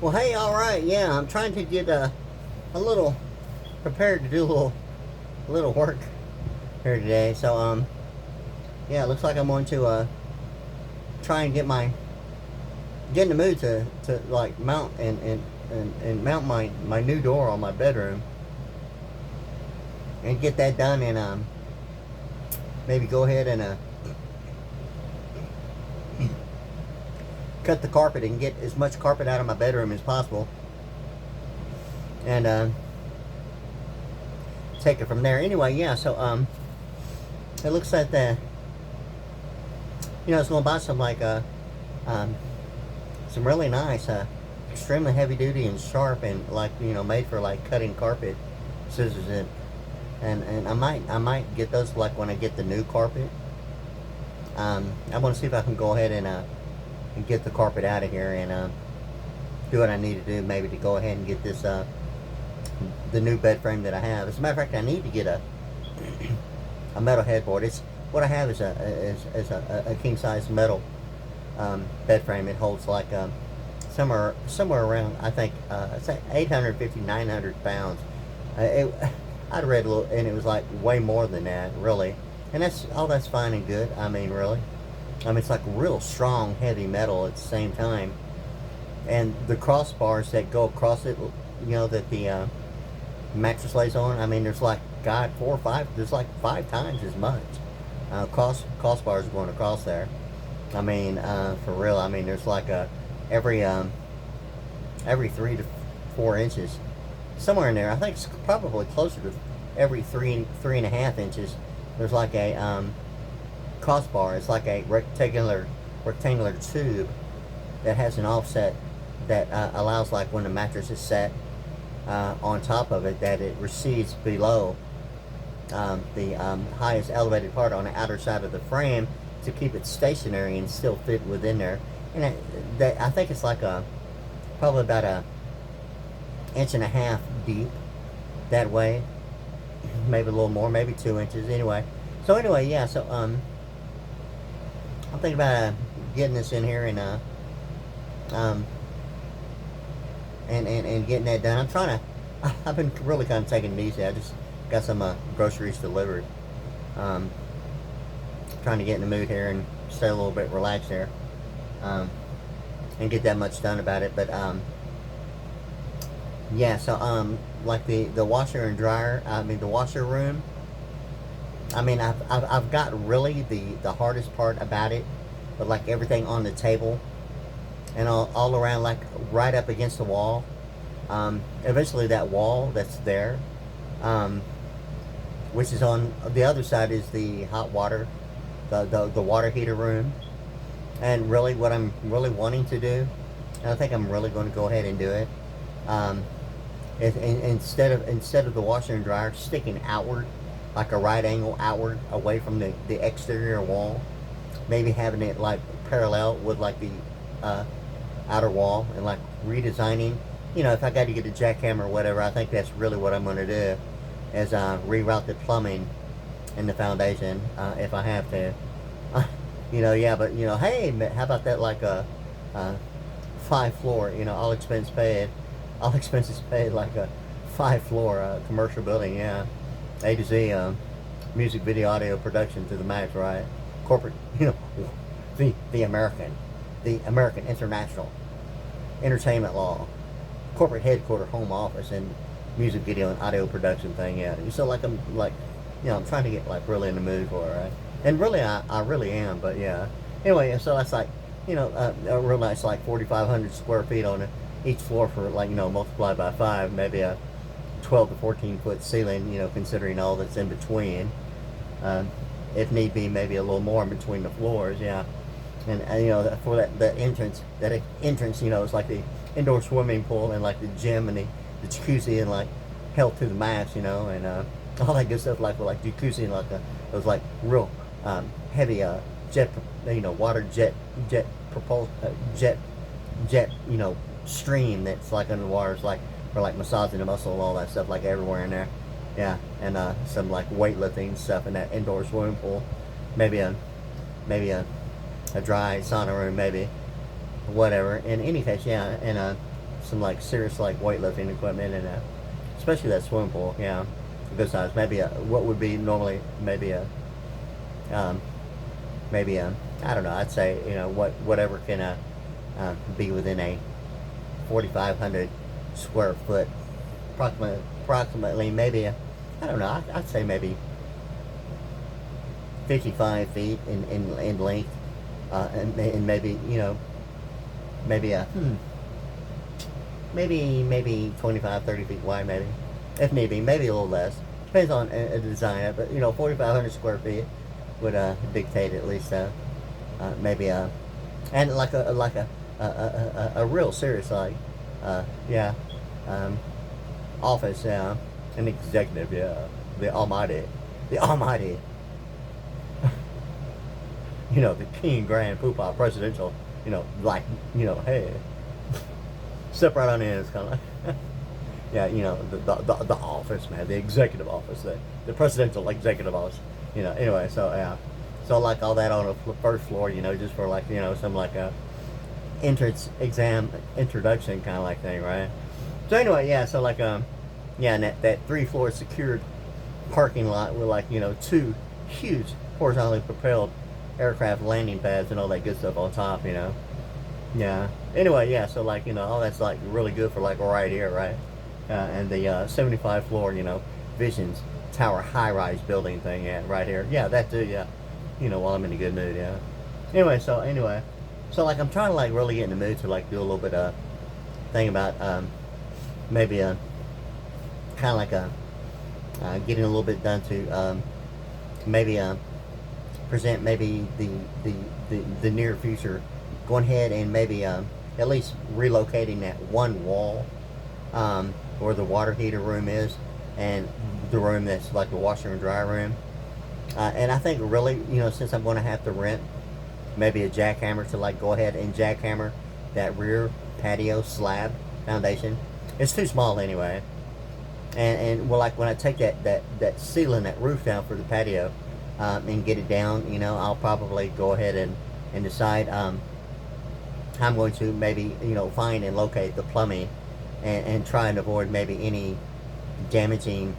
Well, hey, all right, yeah, I'm trying to get a little prepared to do a little work here today. So yeah, it looks like I'm going to try and get in the mood to like mount and mount my new door on my bedroom and get that done and maybe go ahead and cut the carpet and get as much carpet out of my bedroom as possible and take it from there. Anyway, yeah. So it looks like I was going to buy some like um, some really nice, extremely heavy duty and sharp and like made for like cutting carpet scissors and I might get those like when I get the new carpet. I want to see if I can go ahead and get the carpet out of here and do what I need to do maybe to go ahead and get this the new bed frame that I have. As a matter of fact, I need to get a metal headboard. It's what I have is a king size metal bed frame. It holds like somewhere around I think say 850 900 pounds. I'd read a little and it was like way more than that really, and that's fine and good. I mean really, it's like real strong heavy metal at the same time, and the crossbars that go across it, that the mattress lays on. I mean, there's like God 4 or 5. There's like 5 times as much crossbars going across there. I mean, for real. I mean, there's like every 3 to 4 inches, somewhere in there. I think it's probably closer to every 3.5 inches. There's like a crossbar. It's like a rectangular tube that has an offset that allows like when the mattress is set on top of it that it recedes below the highest elevated part on the outer side of the frame to keep it stationary and still fit within there. And I think it's like probably about a inch and a half deep that way, maybe a little more, maybe 2 inches. Anyway, yeah. So I'm thinking about getting this in here and and getting that done. I've been really kind of taking it easy. I just got some groceries delivered. Trying to get in the mood here and stay a little bit relaxed here, and get that much done about it. But yeah. So like the washer and dryer. I mean the washer room. I mean I've got really the hardest part about it, but like everything on the table and all around, like right up against the wall. Eventually that wall that's there, which is on the other side, is the hot water, the water heater room. And really what I'm really wanting to do, and I think I'm really going to go ahead and do it, instead of the washer and dryer sticking outward, like a right angle outward away from the exterior wall, maybe having it like parallel with like the outer wall and like redesigning. If I got to get a jackhammer or whatever, I think that's really what I'm going to do, is reroute the plumbing and the foundation if I have to. Yeah, but hey, how about that, like a 5 floor, all expenses paid, like a 5 floor commercial building, yeah, A to Z, music, video, audio production to the max, right? Corporate, the American International Entertainment Law, corporate headquarter, home office, and music, video, and audio production thing. Yeah, so like I'm trying to get like really in the mood for it, right? And really, I really am. But yeah. Anyway, so that's like a real nice like 4,500 square feet on each floor for like multiplied by 5, maybe a 12 to 14 foot ceiling. Considering all that's in between. If need be, maybe a little more in between the floors. Yeah. And for that entrance, is like the indoor swimming pool and like the gym and the jacuzzi and like held to the max, and all that good stuff, like with like jacuzzi and like those like real heavy jet, water jet propulsion jet stream that's like underwater. It's like for like massaging the muscle and all that stuff, like everywhere in there. Yeah, and some like weightlifting stuff in that indoor swimming pool. Maybe a dry sauna room, maybe, whatever. In any case, yeah, and some like serious like weightlifting equipment and especially that swimming pool. Yeah, good size. Maybe what would be normally um, maybe I don't know. I'd say whatever can be within a 4,500 square foot, approximately maybe I don't know. I'd say maybe 55 feet in length, and maybe maybe maybe 25, 30 feet wide, maybe if need be, maybe a little less. Depends on a design, but 4,500 square feet would dictate at least maybe and like a real serious like yeah office, yeah, an executive, yeah, the almighty the king grand poobah presidential, like hey, step right on in. It's kind of like yeah, the office, man, the executive office, the presidential executive office, anyway. So yeah, so like all that on the first floor, just for like some like a entrance exam introduction kind of like thing, right? So anyway, yeah, so like yeah, and that 3-floor secured parking lot with like two huge horizontally propelled aircraft landing pads and all that good stuff on top, yeah. Anyway, yeah, so like all that's like really good for like right here, right? And the 75 floor Visions Tower high-rise building thing, yeah, right here, yeah, that too, yeah, while I'm in a good mood, yeah. Anyway, so like I'm trying to like really get in the mood to like do a little bit of thing about maybe kind of like getting a little bit done to maybe present maybe the near future, going ahead and maybe at least relocating that one wall where the water heater room is, and the room that's like the washer and dryer room. And I think really, since I'm going to have to rent maybe a jackhammer to like go ahead and jackhammer that rear patio slab foundation. It's too small anyway. And well, like when I take that ceiling, that roof down for the patio, and get it down, I'll probably go ahead and decide how I'm going to maybe find and locate the plumbing, and try and avoid maybe any damaging,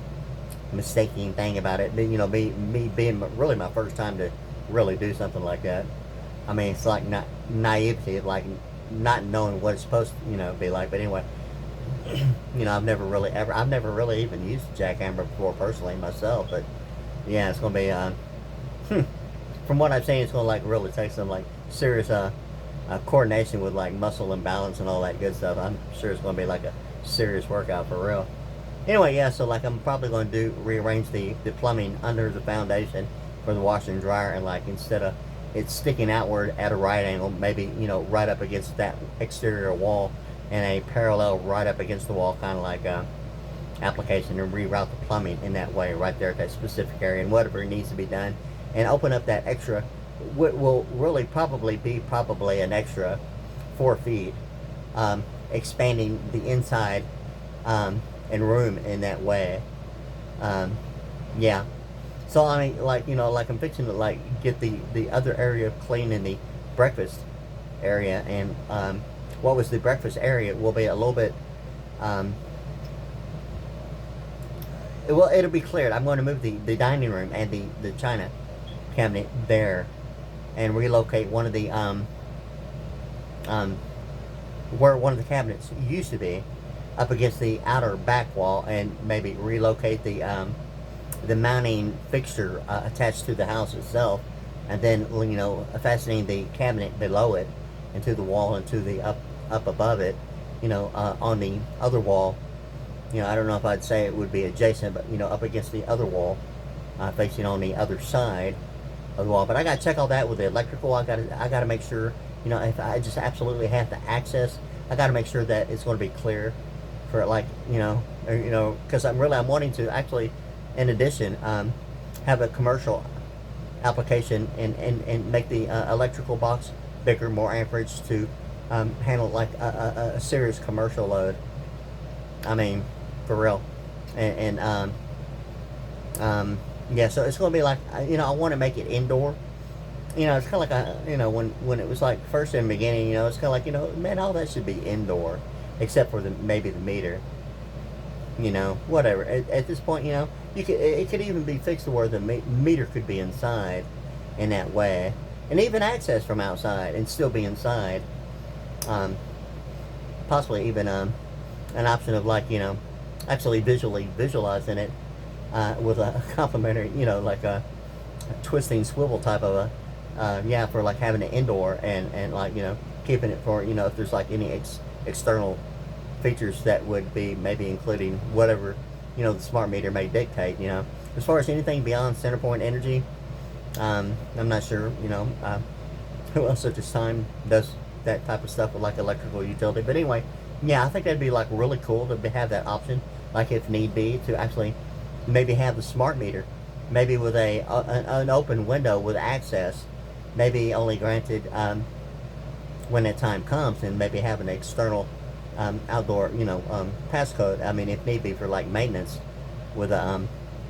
mistaking thing about it. But me being really my first time to really do something like that. I mean, it's like not naivety, like not knowing what it's supposed to be like. But anyway, I've never really even used a jackhammer before personally myself. But yeah, it's gonna be from what I've seen, it's gonna like really take some like serious coordination with like muscle and balance and all that good stuff. I'm sure it's gonna be like a serious workout for real. Anyway, yeah, so like I'm probably going to rearrange the plumbing under the foundation for the washer and dryer, and like instead of it sticking outward at a right angle, maybe right up against that exterior wall, and a parallel right up against the wall, kind of like application, and reroute the plumbing in that way right there at that specific area, and whatever needs to be done, and open up that extra, what will really probably be an extra 4 feet, expanding the inside and room in that way. Yeah. So I mean, like like I'm fixing to like get the other area clean in the breakfast area, and what was the breakfast area will be a little bit well, it'll be cleared. I'm going to move the dining room and the china cabinet there, and relocate one of the where one of the cabinets used to be up against the outer back wall, and maybe relocate the mounting fixture attached to the house itself, and then fastening the cabinet below it into the wall and to the up above it, on the other wall. I don't know if I'd say it would be adjacent, but up against the other wall, facing on the other side of the wall. But I gotta check all that with the electrical. I gotta make sure, if I just absolutely have to access, I gotta make sure that it's going to be clear for it, like because I'm wanting to actually, in addition, have a commercial application, and make the electrical box bigger, more amperage to handle like a serious commercial load. I mean, for real. And yeah, so it's going to be like, I want to make it indoor. It's kind of like when it was like first in the beginning, it's kind of like, man, all that should be indoor. except for maybe the meter. You know, whatever. At this point, you know, it could even be fixed to where the meter could be inside in that way, and even access from outside and still be inside. Um, Possibly even an option of, like, you know, actually visualizing it with a complementary, you know, like a twisting swivel type of a yeah, for like having it indoor, and like, you know, keeping it for, you know, if there's like any external features that would be maybe including whatever, you know, the smart meter may dictate. You know, as far as anything beyond center point energy, I'm not sure, you know, who else at this time does that type of stuff with like electrical utility. But anyway, yeah, I think that'd be like really cool to have that option, like if need be, to actually maybe have the smart meter, maybe with an open window with access, maybe only granted when that time comes, and maybe have an external outdoor, you know, passcode. I mean, if need be, for like maintenance with a,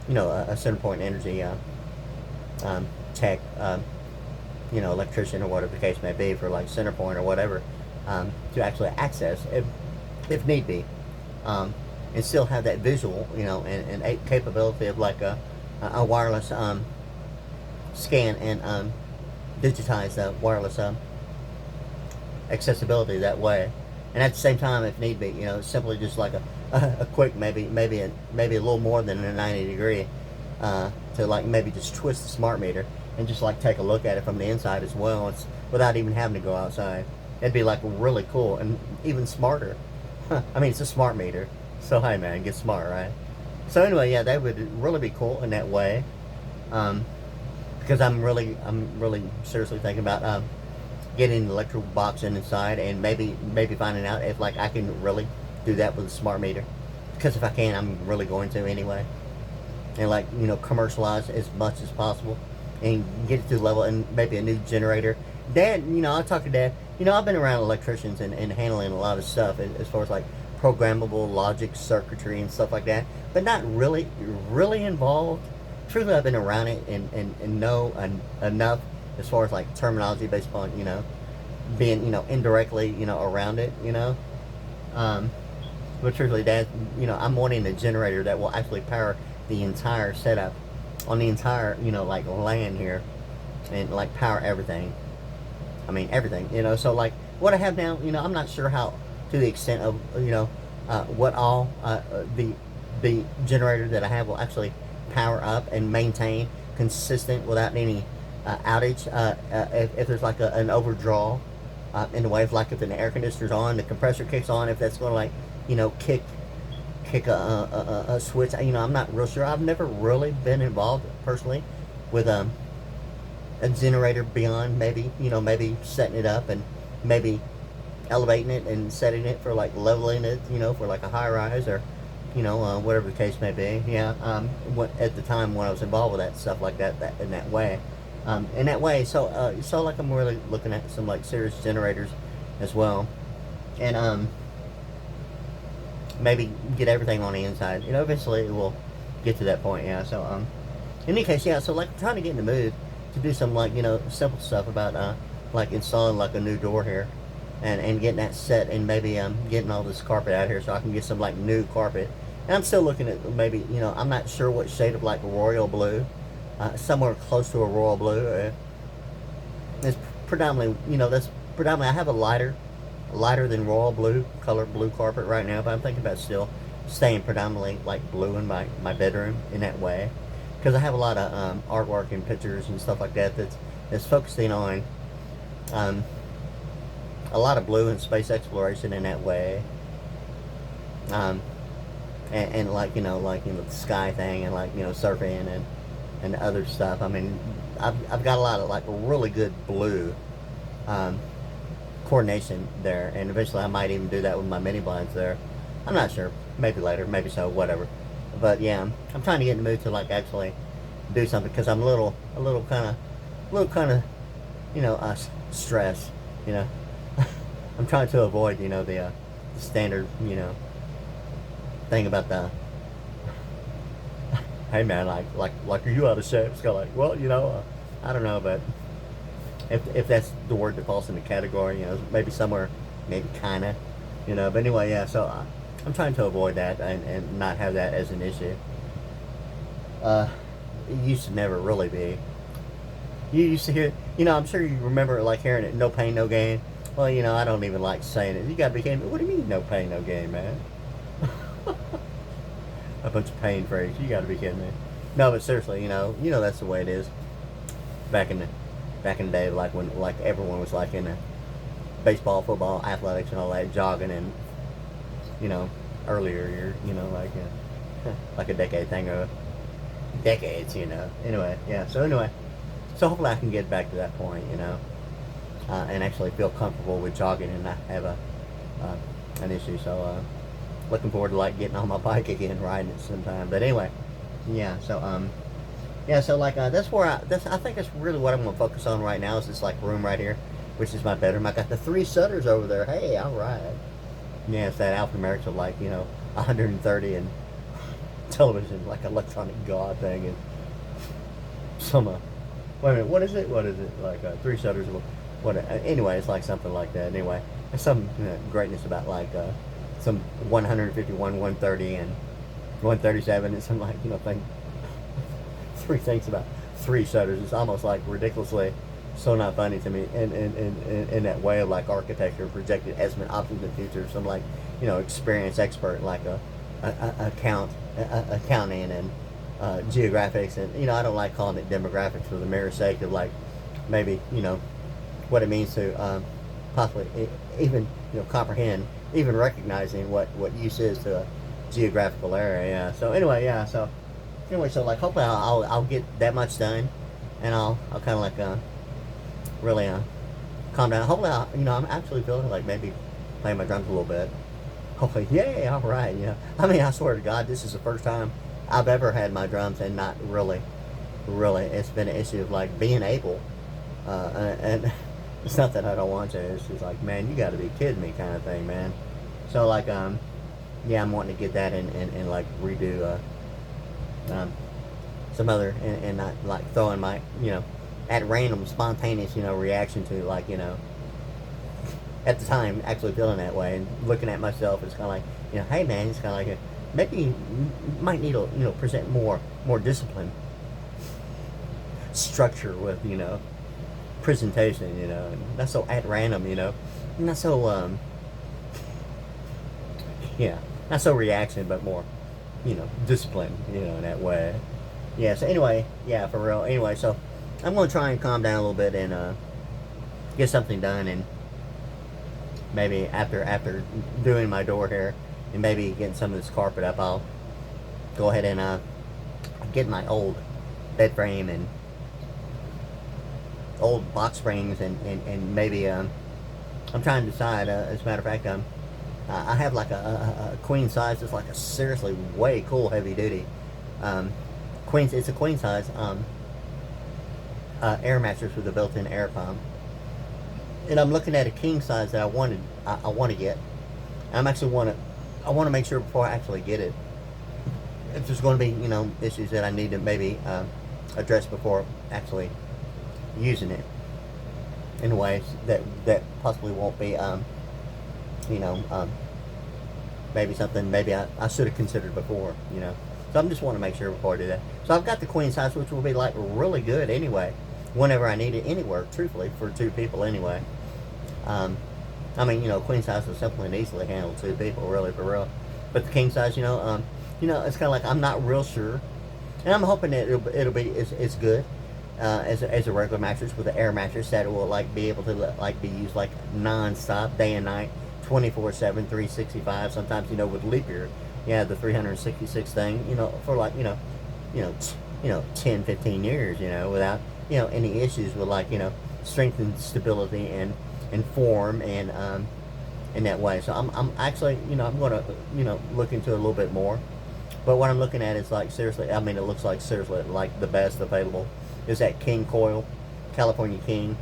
you know, a center point energy tech, you know, electrician or whatever the case may be, for like center point or whatever, to actually access if need be, and still have that visual, you know, and capability of like a wireless scan and digitize wireless accessibility that way. And at the same time, if need be, you know, simply just like a quick, maybe a little more than a 90 degree, to like maybe just twist the smart meter and just like take a look at it from the inside as well. It's without even having to go outside. It'd be like really cool and even smarter. I mean, it's a smart meter, so hey man, get smart, right? So anyway, yeah, that would really be cool in that way, because I'm really seriously thinking about getting the electrical box inside, and maybe finding out if like I can really do that with a smart meter, because if I can, I'm really going to anyway, and like, you know, commercialize as much as possible and get it to the level, and maybe a new generator. Dad, you know, I talked to Dad, you know, I've been around electricians and handling a lot of stuff as far as like programmable logic circuitry and stuff like that, but not really involved. Truly, I've been around it and know enough as far as like terminology based upon, you know, being, you know, indirectly, you know, around it, you know. But truthfully, Dad, you know, I'm wanting a generator that will actually power the entire setup on the entire, you know, like land here, and like power everything. I mean, everything, you know. So like what I have now, you know, I'm not sure how, to the extent of, you know, what all the generator that I have will actually power up and maintain consistent without any outage. If there's like an overdraw in the way of, like, if an air conditioner's on, the compressor kicks on, if that's going to, like, you know, kick a switch. You know, I'm not real sure. I've never really been involved personally with a generator beyond maybe, you know, maybe setting it up and maybe elevating it and setting it for like leveling it, you know, for like a high rise, or, you know, whatever the case may be. Yeah, at the time when I was involved with that stuff like that in that way. So like I'm really looking at some like serious generators as well, and maybe get everything on the inside. You know, eventually it will get to that point. Yeah. So in any case, yeah. So like trying to get in the mood to do some, like, you know, simple stuff about like installing like a new door here, and getting that set, and maybe getting all this carpet out here so I can get some like new carpet. And I'm still looking at maybe, you know, I'm not sure what shade of like royal blue. Somewhere close to a royal blue. It's predominantly, you know, that's predominantly, I have a lighter than royal blue color blue carpet right now, but I'm thinking about still staying predominantly like blue in my bedroom in that way, because I have a lot of artwork and pictures and stuff like that that's focusing on a lot of blue and space exploration in that way, and like, you know, the sky thing, and like, you know, surfing and other stuff. I mean, I've got a lot of like really good blue coordination there, and eventually I might even do that with my mini blinds there. I'm not sure. Maybe later, maybe so, whatever. But yeah, I'm trying to get in the mood to like actually do something, because I'm a little kind of, you know, stressed. You know, I'm trying to avoid, you know, the standard, you know, thing about the, hey man, like are you out of shape? It's kind of like, well, you know, I don't know, but if that's the word that falls in the category, you know, maybe somewhere, maybe kinda, But anyway, yeah. So I'm trying to avoid that and not have that as an issue. It used to never really be. You used to hear, I'm sure you remember like hearing it, no pain, no gain. Well, I don't even like saying it. You gotta be kidding me. What do you mean, no pain, no gain, man? A bunch of pain freaks. You gotta be kidding me. No, but seriously, that's the way it is. Back in the day, like when like everyone was like in the baseball, football, athletics, and all that, jogging, and earlier year, like a decade thing or decades, Anyway, yeah. So anyway, so hopefully I can get back to that point, and actually feel comfortable with jogging and not have an issue. So looking forward to like getting on my bike again, riding it sometime. But anyway, yeah. So yeah. So like that's where I think that's really what I'm gonna focus on right now is this like room right here, which is my bedroom. I got the 3 shutters over there. Hey, all right. Yeah, it's that alphanumeric of like 130 and television, like electronic god thing, and some wait a minute, what is it? Like 3 shutters? What? Anyway, it's like something like that. Anyway, there's some greatness about like some 151, 130, and 137, and some like thing. 3 things about 3 shutters. It's almost like ridiculously so not funny to me in that way of like architecture, projected estimate, options in the future. Some like experienced expert like accounting and geographics, and I don't like calling it demographics for the mere sake of like maybe what it means to possibly even comprehend, even recognizing what use is to a geographical area. Yeah. So anyway, yeah. So like hopefully I'll get that much done, and I'll kind of like really calm down. Hopefully I'm actually feeling like maybe playing my drums a little bit. Hopefully, yeah, all right. I mean, I swear to God, this is the first time I've ever had my drums and not really, it's been an issue of like being able, and it's not that I don't want to. It's just like, man, you got to be kidding me, kind of thing, man. So like, yeah, I'm wanting to get that and like redo some other and not like throwing my at random spontaneous reaction to like at the time actually feeling that way and looking at myself. It's kind of like hey man, it's kind of like maybe you might need to present more discipline, structure with presentation, and not so at random, not so yeah, not so reaction, but more discipline, in that way. Yeah. So anyway, yeah, for real. Anyway, so I'm gonna try and calm down a little bit and get something done, and maybe after doing my door here and maybe getting some of this carpet up, I'll go ahead and get my old bed frame and old box springs and maybe I'm trying to decide. As a matter of fact, I have like a queen size. It's like a seriously way cool heavy duty queen. It's a queen size air mattress with a built-in air pump. And I'm looking at a king size that I want to get. I want to make sure before I actually get it, if there's going to be issues that I need to maybe address before actually using it in ways that possibly won't be maybe something maybe I should have considered before. So I'm just want to make sure before I do that. So I've got the queen size, which will be like really good anyway, whenever I need it anywhere, truthfully, for 2 people anyway. I mean, queen size is simple and easily handle 2 people, really, for real. But the king size, it's kind of like I'm not real sure, and I'm hoping that it'll be it's good as a regular mattress with an air mattress that will like be able to like be used like non-stop, day and night, 24/7, 365. Sometimes with leap year, the 366 thing, for like 10, 15 years, without any issues with like strength and stability and form and in that way. So I'm actually I'm gonna look into it a little bit more. But what I'm looking at is like seriously, I mean it looks like seriously like the best available is that King Coil, California King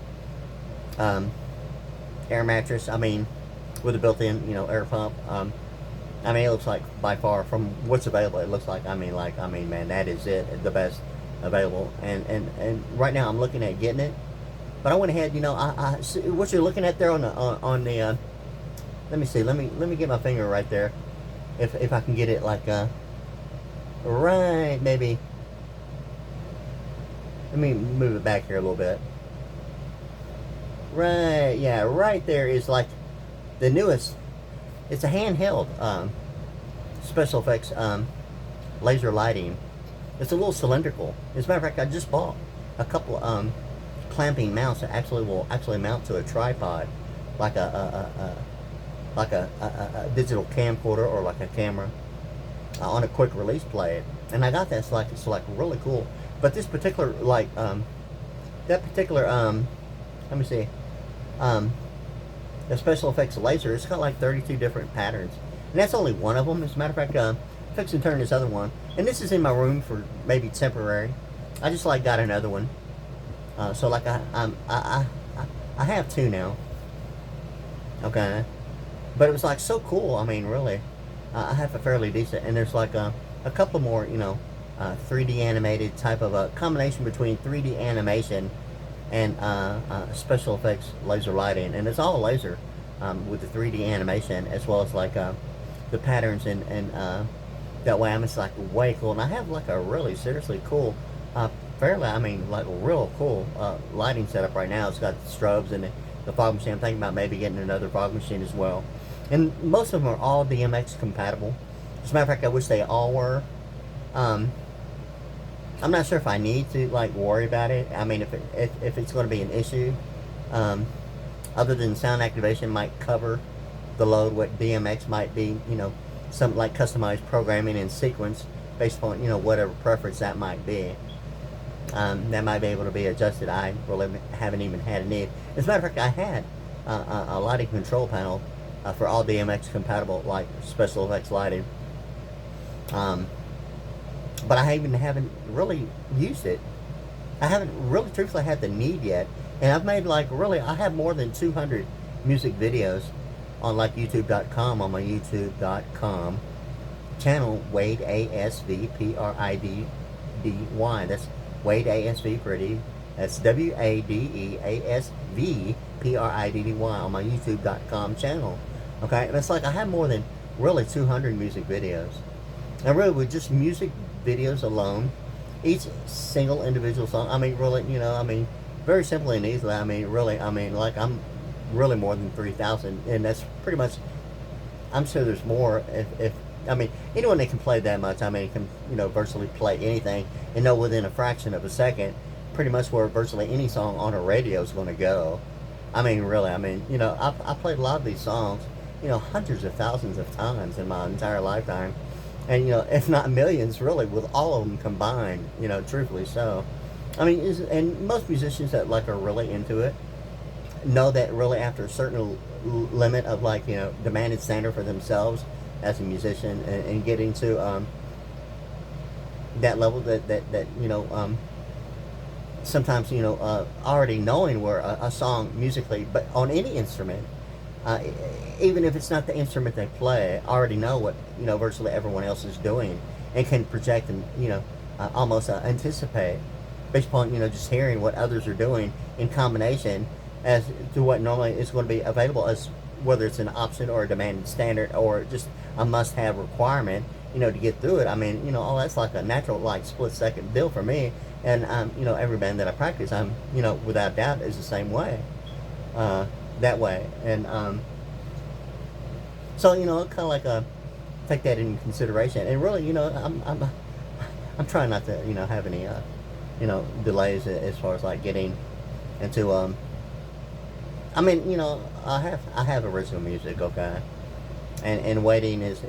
air mattress. I mean with a built-in air pump. I mean it looks like by far from what's available. It looks like I mean man, that is it, the best available. And right now I'm looking at getting it. But I went ahead, I what you're looking at there on the let me see. Let me get my finger right there. If I can get it like right, maybe. Let me move it back here a little bit. Right, yeah, right there is like the newest. It's a handheld special effects laser lighting. It's a little cylindrical. As a matter of fact, I just bought a couple clamping mounts that will actually mount to a tripod, like a digital camcorder or like a camera on a quick release plate. And I got that. It's like really cool. But this particular that particular let me see, the special effects laser, it's got like 32 different patterns, and that's only one of them. As a matter of fact, fix and turn this other one, and this is in my room for maybe temporary. I just like got another one, so like I have two now. Okay, but it was like so cool. I mean, really, I have a fairly decent, and there's like a couple more, 3D animated type of a combination between 3D animation and special effects laser lighting, and it's all laser with the 3D animation as well as like the patterns and that way. It's like way cool, and I have like a really seriously cool, like real cool lighting setup right now. It's got the strobes and the fog machine. I'm thinking about maybe getting another fog machine as well, and most of them are all DMX compatible. As a matter of fact, I wish they all were. I'm not sure if I need to like worry about it. I mean, if it's going to be an issue, other than sound activation might cover the load, what DMX might be, some like customized programming and sequence based upon whatever preference that might be. That might be able to be adjusted. I really haven't even had a need. As a matter of fact, I had a lighting control panel for all DMX compatible like special effects lighting. But I haven't really used it. I haven't really truthfully had the need yet. And I've made I have more than 200 music videos on like youtube.com, on my youtube.com channel, Wade ASVPRIDDY. That's Wade ASV Pretty. That's WADEASVPRIDDY on my youtube.com channel. Okay, and it's like I have more than really 200 music videos. And really with just music videos alone, each single individual song, very simply and easily, like I'm really more than 3,000, and that's pretty much, I'm sure there's more if anyone that can play that much, can, virtually play anything and know within a fraction of a second pretty much where virtually any song on a radio is going to go. I've played a lot of these songs, hundreds of thousands of times in my entire lifetime. And, if not millions, really, with all of them combined, truthfully so. And most musicians that, are really into it know that really after a certain limit of, demanded standard for themselves as a musician and getting to that level that sometimes, already knowing where a song musically, but on any instrument, even if it's not the instrument they play, I already know what virtually everyone else is doing, and can project and almost anticipate based upon just hearing what others are doing in combination as to what normally is going to be available, as whether it's an option or a demanded standard or just a must-have requirement to get through it. All that's like a natural split-second deal for me, and every band that I practice, I'm without doubt is the same way. That way, and so kind of like take that into consideration, and really I'm trying not to have any delays as far as getting into I have original music, okay, and waiting is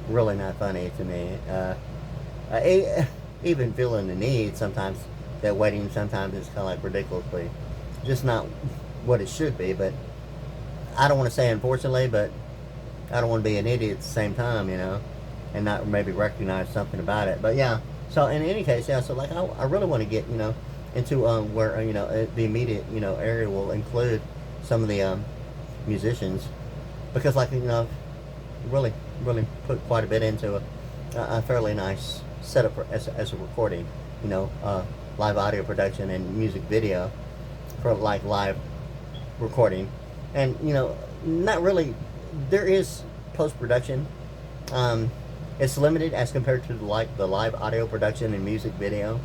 really not funny to me. Even feeling the need sometimes, that waiting sometimes is kind of ridiculously just not what it should be. But I don't want to say unfortunately, but I don't want to be an idiot at the same time, and not maybe recognize something about it. But yeah, so in any case, yeah, so I really want to get into where the immediate area will include some of the musicians, because really put quite a bit into a fairly nice setup as a recording, live audio production and music video for live recording And not really. There is post-production. It's limited as compared to the live audio production and music video.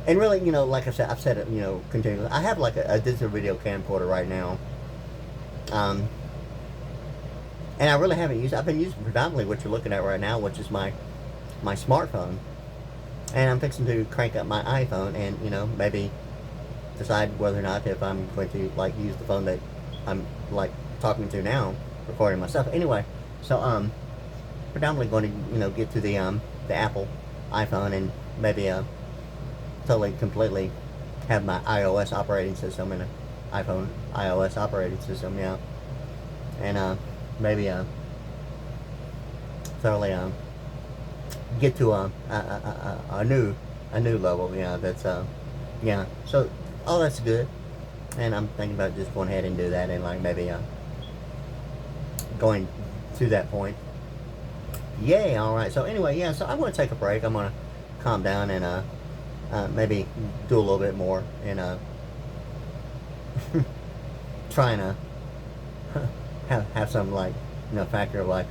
And really, like I said, I've said it, continually. I have like a digital video camcorder right now. And I really haven't used. I've been using predominantly what you're looking at right now, which is my smartphone. And I'm fixing to crank up my iPhone and maybe decide whether or not if I'm going to like use the phone that I'm like talking to now, recording myself. Anyway, so predominantly going to get to the Apple iPhone and maybe totally completely have my iOS operating system and an iPhone iOS operating system, yeah, and maybe totally get to a new level, yeah. That's yeah. So all that's good, and I'm thinking about just going ahead and do that, and like maybe going to that point. Yay! All right. So anyway, yeah. So I'm going to take a break. I'm going to calm down and maybe do a little bit more and trying to have some like factor of like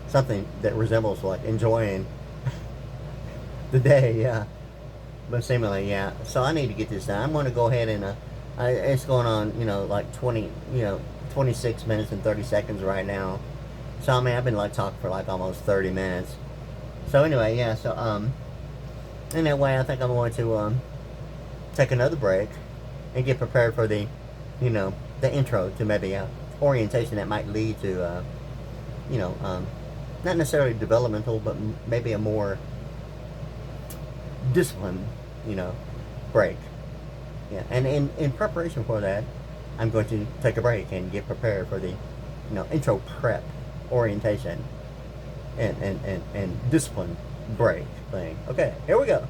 something that resembles like enjoying the day, yeah. But seemingly, yeah. So I need to get this done. I'm going to go ahead and it's going on like 26 minutes and 30 seconds right now. So I mean I've been like talking for like almost 30 minutes. So anyway, yeah. So in that way, I think I'm going to take another break and get prepared for the the intro to maybe orientation that might lead to not necessarily developmental, but maybe a more disciplined break. Yeah, and in preparation for that, I'm going to take a break and get prepared for the intro prep orientation and discipline break thing. Okay, here we go.